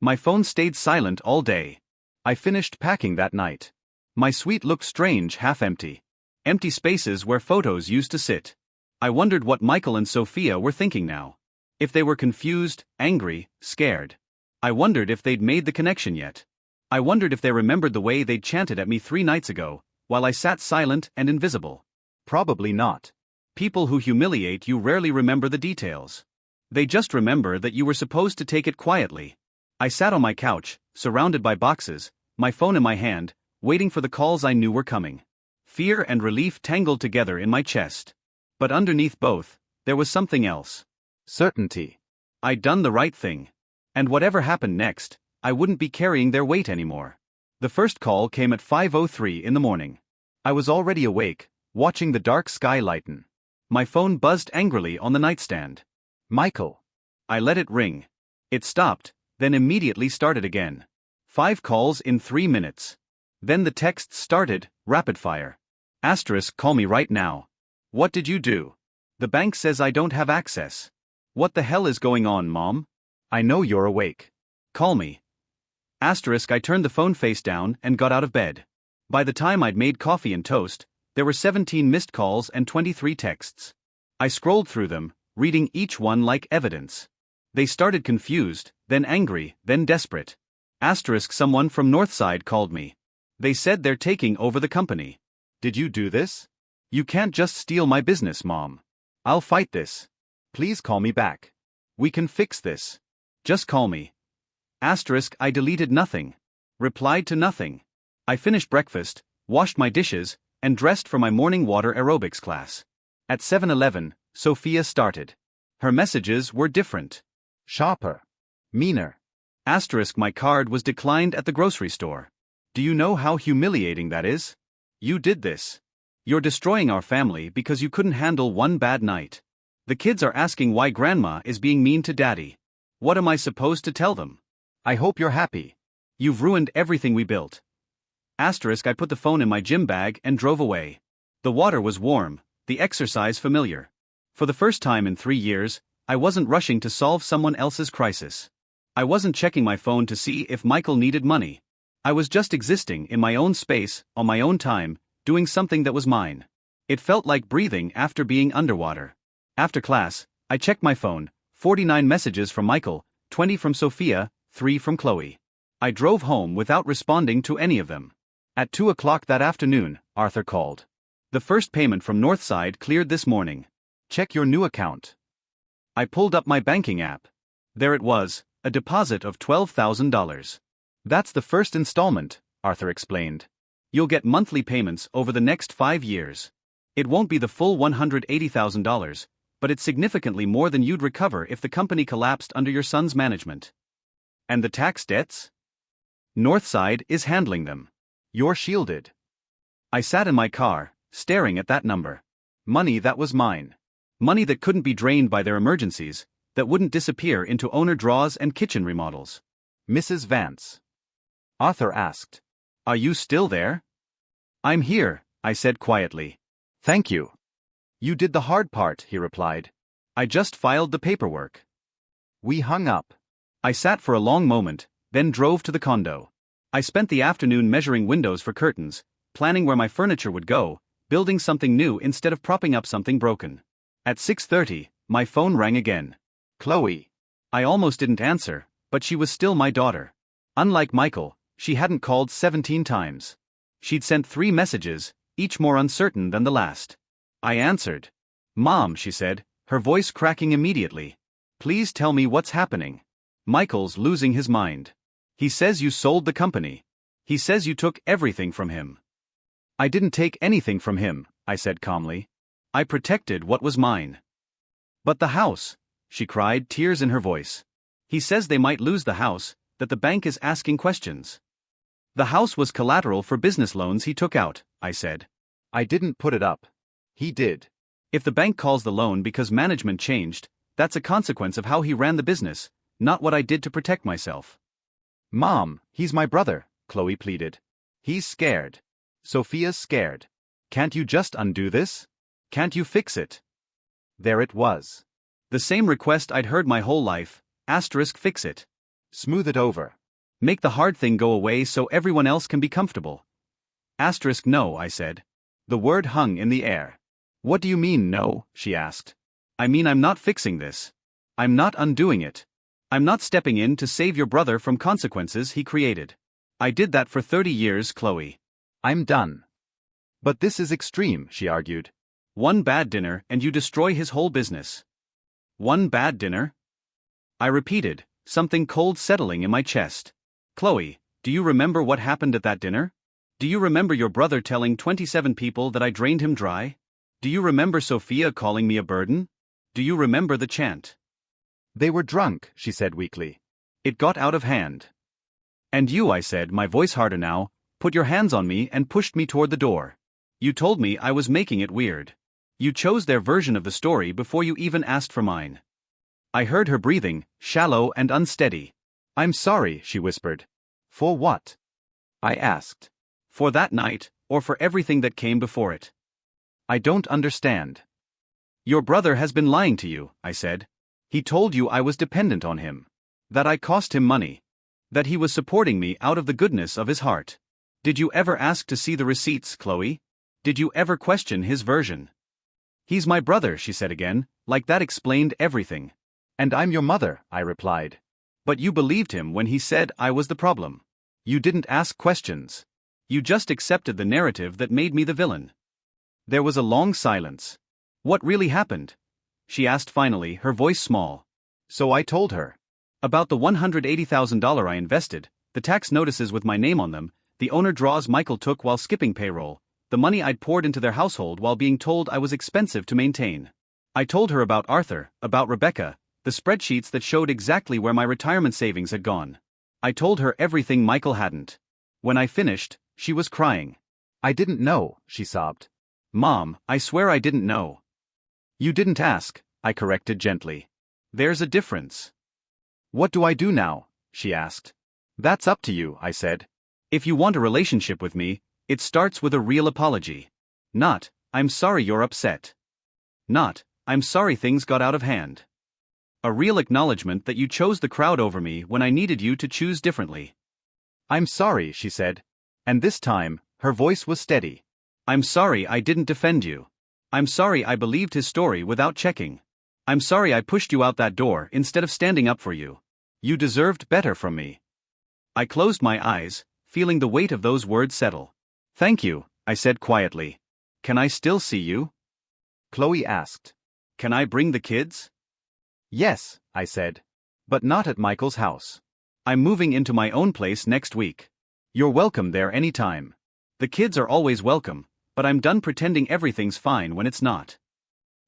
My phone stayed silent all day. I finished packing that night. My suite looked strange, half empty. Empty spaces where photos used to sit. I wondered what Michael and Sophia were thinking now. If they were confused, angry, scared. I wondered if they'd made the connection yet. I wondered if they remembered the way they'd chanted at me 3 nights ago, while I sat silent and invisible. Probably not. People who humiliate you rarely remember the details. They just remember that you were supposed to take it quietly. I sat on my couch, surrounded by boxes, my phone in my hand, waiting for the calls I knew were coming. Fear and relief tangled together in my chest. But underneath both, there was something else. Certainty. I'd done the right thing. And whatever happened next, I wouldn't be carrying their weight anymore. The first call came at 5:03 in the morning. I was already awake, watching the dark sky lighten. My phone buzzed angrily on the nightstand. "Michael." I let it ring. It stopped, then immediately started again. 5 calls in 3 minutes. Then the texts started, rapid fire. Asterisk, "Call me right now." "What did you do?" "The bank says I don't have access." "What the hell is going on, Mom?" "I know you're awake. Call me." Asterisk, I turned the phone face down and got out of bed. By the time I'd made coffee and toast, there were 17 missed calls and 23 texts. I scrolled through them, reading each one like evidence. They started confused, then angry, then desperate. Asterisk, "Someone from Northside called me. They said they're taking over the company." "Did you do this?" "You can't just steal my business, Mom. I'll fight this. Please call me back. We can fix this. Just call me." Asterisk, I deleted nothing. Replied to nothing. I finished breakfast, washed my dishes, and dressed for my morning water aerobics class. At 7:11, Sophia started. Her messages were different. Sharper. Meaner. Asterisk, my card was declined at the grocery store. Do you know how humiliating that is? You did this. You're destroying our family because you couldn't handle one bad night. The kids are asking why Grandma is being mean to Daddy. What am I supposed to tell them? I hope you're happy. You've ruined everything we built. Asterisk, I put the phone in my gym bag and drove away. The water was warm, the exercise familiar. For the first time in 3 years, I wasn't rushing to solve someone else's crisis. I wasn't checking my phone to see if Michael needed money. I was just existing in my own space, on my own time, doing something that was mine. It felt like breathing after being underwater. After class, I checked my phone, 49 messages from Michael, 20 from Sophia, 3 from Chloe. I drove home without responding to any of them. At 2 o'clock that afternoon, Arthur called. "The first payment from Northside cleared this morning. Check your new account." I pulled up my banking app. There it was, a deposit of $12,000. "That's the first installment," Arthur explained. "You'll get monthly payments over the next 5 years. It won't be the full $180,000, but it's significantly more than you'd recover if the company collapsed under your son's management." "And the tax debts?" "Northside is handling them. You're shielded." I sat in my car, staring at that number. Money that was mine. Money that couldn't be drained by their emergencies, that wouldn't disappear into owner draws and kitchen remodels. "Mrs. Vance?" Arthur asked. "Are you still there?" "I'm here," I said quietly. "Thank you." "You did the hard part," he replied. "I just filed the paperwork." We hung up. I sat for a long moment, then drove to the condo. I spent the afternoon measuring windows for curtains, planning where my furniture would go, building something new instead of propping up something broken. At 6:30, my phone rang again. Chloe. I almost didn't answer, but she was still my daughter. Unlike Michael, she hadn't called 17 times. She'd sent 3 messages, each more uncertain than the last. I answered. "Mom," she said, her voice cracking immediately. "Please tell me what's happening. Michael's losing his mind. He says you sold the company. He says you took everything from him." "I didn't take anything from him," I said calmly. "I protected what was mine." "But the house," she cried, tears in her voice. He says they might lose the house, that the bank is asking questions. The house was collateral for business loans he took out, I said. I didn't put it up. He did. If the bank calls the loan because management changed, that's a consequence of how he ran the business, not what I did to protect myself. Mom, he's my brother, Chloe pleaded. He's scared. Sophia's scared. Can't you just undo this? Can't you fix it? There it was. The same request I'd heard my whole life, fix it. Smooth it over. Make the hard thing go away so everyone else can be comfortable. No, I said. The word hung in the air. What do you mean no? She asked. I mean I'm not fixing this. I'm not undoing it. I'm not stepping in to save your brother from consequences he created. I did that for 30 years, Chloe. I'm done. But this is extreme, she argued. One bad dinner and you destroy his whole business. One bad dinner? I repeated, something cold settling in my chest. Chloe, do you remember what happened at that dinner? Do you remember your brother telling 27 people that I drained him dry? Do you remember Sophia calling me a burden? Do you remember the chant? They were drunk, she said weakly. It got out of hand. And you, I said, my voice harder now, put your hands on me and pushed me toward the door. You told me I was making it weird. You chose their version of the story before you even asked for mine. I heard her breathing, shallow and unsteady. I'm sorry, she whispered. For what? I asked. For that night, or for everything that came before it. I don't understand. Your brother has been lying to you, I said. He told you I was dependent on him. That I cost him money. That he was supporting me out of the goodness of his heart. Did you ever ask to see the receipts, Chloe? Did you ever question his version? He's my brother, she said again, like that explained everything. And I'm your mother, I replied. But you believed him when he said I was the problem. You didn't ask questions. You just accepted the narrative that made me the villain. There was a long silence. What really happened? She asked finally, her voice small. So I told her. About the $180,000 I invested, the tax notices with my name on them, the owner draws Michael took while skipping payroll, the money I'd poured into their household while being told I was expensive to maintain. I told her about Arthur, about Rebecca, the spreadsheets that showed exactly where my retirement savings had gone. I told her everything Michael hadn't. When I finished, she was crying. I didn't know, she sobbed. Mom, I swear I didn't know. You didn't ask, I corrected gently. There's a difference. What do I do now? She asked. That's up to you, I said. If you want a relationship with me, it starts with a real apology. Not, I'm sorry you're upset. Not, I'm sorry things got out of hand. A real acknowledgement that you chose the crowd over me when I needed you to choose differently. I'm sorry, she said. And this time, her voice was steady. I'm sorry I didn't defend you. I'm sorry I believed his story without checking. I'm sorry I pushed you out that door instead of standing up for you. You deserved better from me. I closed my eyes, feeling the weight of those words settle. Thank you, I said quietly. Can I still see you? Chloe asked. Can I bring the kids? Yes, I said. But not at Michael's house. I'm moving into my own place next week. You're welcome there anytime. The kids are always welcome, but I'm done pretending everything's fine when it's not.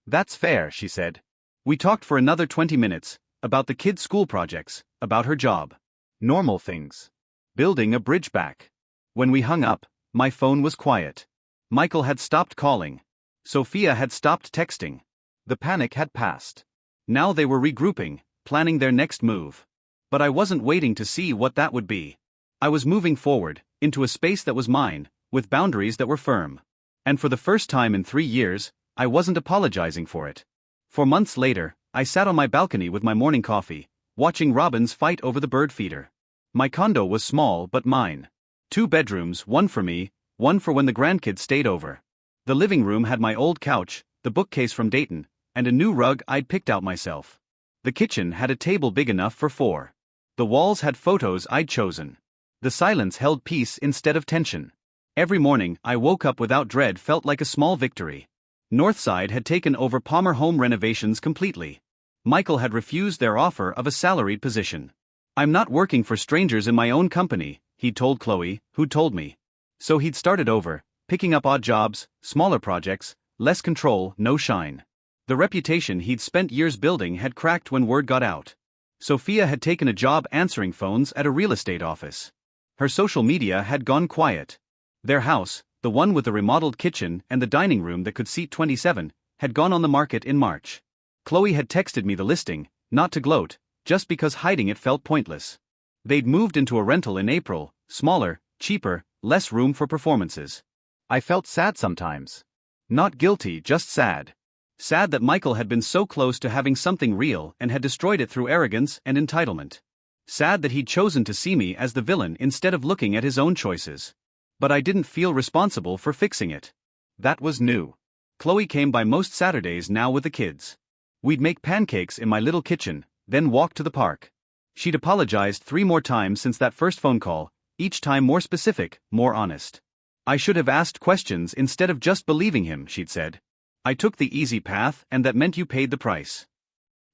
That's fair, she said. We talked for another 20 minutes, about the kids' school projects, about her job. Normal things. Building a bridge back. When we hung up, my phone was quiet. Michael had stopped calling. Sophia had stopped texting. The panic had passed. Now they were regrouping, planning their next move. But I wasn't waiting to see what that would be. I was moving forward, into a space that was mine, with boundaries that were firm. And for the first time in 3 years, I wasn't apologizing for it. For months later, I sat on my balcony with my morning coffee, watching robins fight over the bird feeder. My condo was small but mine. 2 bedrooms, one for me, one for when the grandkids stayed over. The living room had my old couch, the bookcase from Dayton, and a new rug I'd picked out myself. The kitchen had a table big enough for 4. The walls had photos I'd chosen. The silence held peace instead of tension. Every morning I woke up without dread felt like a small victory. Northside had taken over Palmer home renovations completely. Michael had refused their offer of a salaried position. I'm not working for strangers in my own company, he'd told Chloe, who'd told me. So he'd started over, picking up odd jobs, smaller projects, less control, no shine. The reputation he'd spent years building had cracked when word got out. Sophia had taken a job answering phones at a real estate office. Her social media had gone quiet. Their house, the one with the remodeled kitchen and the dining room that could seat 27, had gone on the market in March. Chloe had texted me the listing, not to gloat, just because hiding it felt pointless. They'd moved into a rental in April, smaller, cheaper, less room for performances. I felt sad sometimes. Not guilty, just sad. Sad that Michael had been so close to having something real and had destroyed it through arrogance and entitlement. Sad that he'd chosen to see me as the villain instead of looking at his own choices. But I didn't feel responsible for fixing it. That was new. Chloe came by most Saturdays now with the kids. We'd make pancakes in my little kitchen, then walk to the park. She'd apologized 3 more times since that first phone call, each time more specific, more honest. I should have asked questions instead of just believing him, she'd said. I took the easy path, and that meant you paid the price.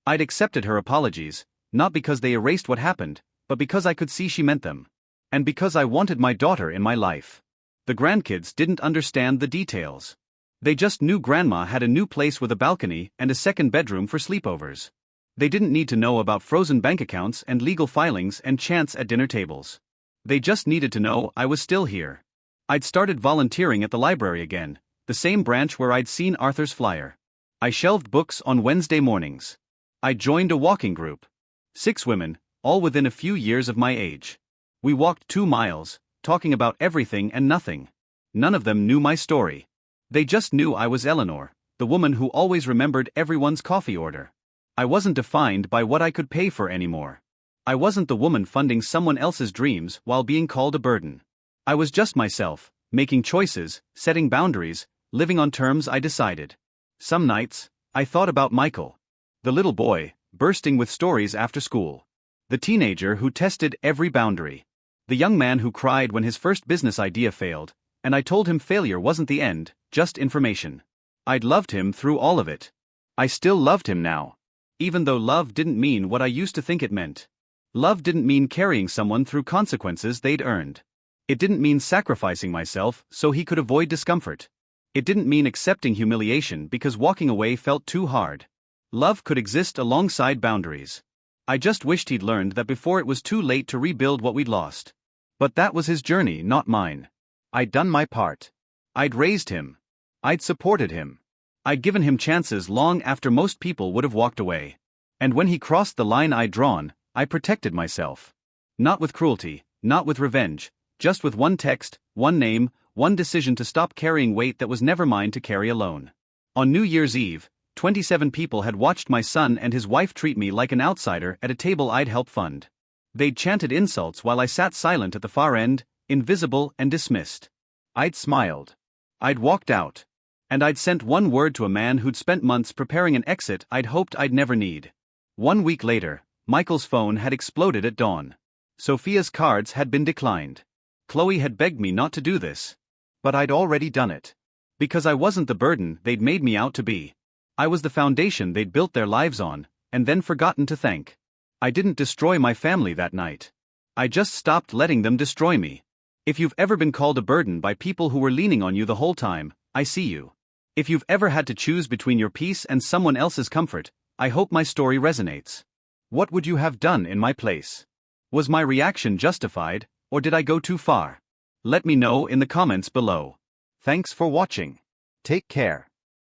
I'd accepted her apologies, not because they erased what happened, but because I could see she meant them. And because I wanted my daughter in my life. The grandkids didn't understand the details. They just knew Grandma had a new place with a balcony and a second bedroom for sleepovers. They didn't need to know about frozen bank accounts and legal filings and chants at dinner tables. They just needed to know I was still here. I'd started volunteering at the library again, the same branch where I'd seen Arthur's flyer. I shelved books on Wednesday mornings. I joined a walking group. 6 women, all within a few years of my age. We walked 2 miles, talking about everything and nothing. None of them knew my story. They just knew I was Eleanor, the woman who always remembered everyone's coffee order. I wasn't defined by what I could pay for anymore. I wasn't the woman funding someone else's dreams while being called a burden. I was just myself, making choices, setting boundaries, living on terms I decided. Some nights, I thought about Michael. The little boy, bursting with stories after school. The teenager who tested every boundary. The young man who cried when his first business idea failed, and I told him failure wasn't the end, just information. I'd loved him through all of it. I still loved him now. Even though love didn't mean what I used to think it meant. Love didn't mean carrying someone through consequences they'd earned. It didn't mean sacrificing myself so he could avoid discomfort. It didn't mean accepting humiliation because walking away felt too hard. Love could exist alongside boundaries. I just wished he'd learned that before it was too late to rebuild what we'd lost. But that was his journey, not mine. I'd done my part. I'd raised him. I'd supported him. I'd given him chances long after most people would have walked away. And when he crossed the line I'd drawn, I protected myself. Not with cruelty, not with revenge, just with one text, one name, one decision to stop carrying weight that was never mine to carry alone. On New Year's Eve, 27 people had watched my son and his wife treat me like an outsider at a table I'd helped fund. They'd chanted insults while I sat silent at the far end, invisible and dismissed. I'd smiled. I'd walked out. And I'd sent one word to a man who'd spent months preparing an exit I'd hoped I'd never need. 1 week later, Michael's phone had exploded at dawn. Sophia's cards had been declined. Chloe had begged me not to do this. But I'd already done it. Because I wasn't the burden they'd made me out to be. I was the foundation they'd built their lives on, and then forgotten to thank. I didn't destroy my family that night. I just stopped letting them destroy me. If you've ever been called a burden by people who were leaning on you the whole time, I see you. If you've ever had to choose between your peace and someone else's comfort, I hope my story resonates. What would you have done in my place? Was my reaction justified, or did I go too far? Let me know in the comments below. Thanks for watching. Take care.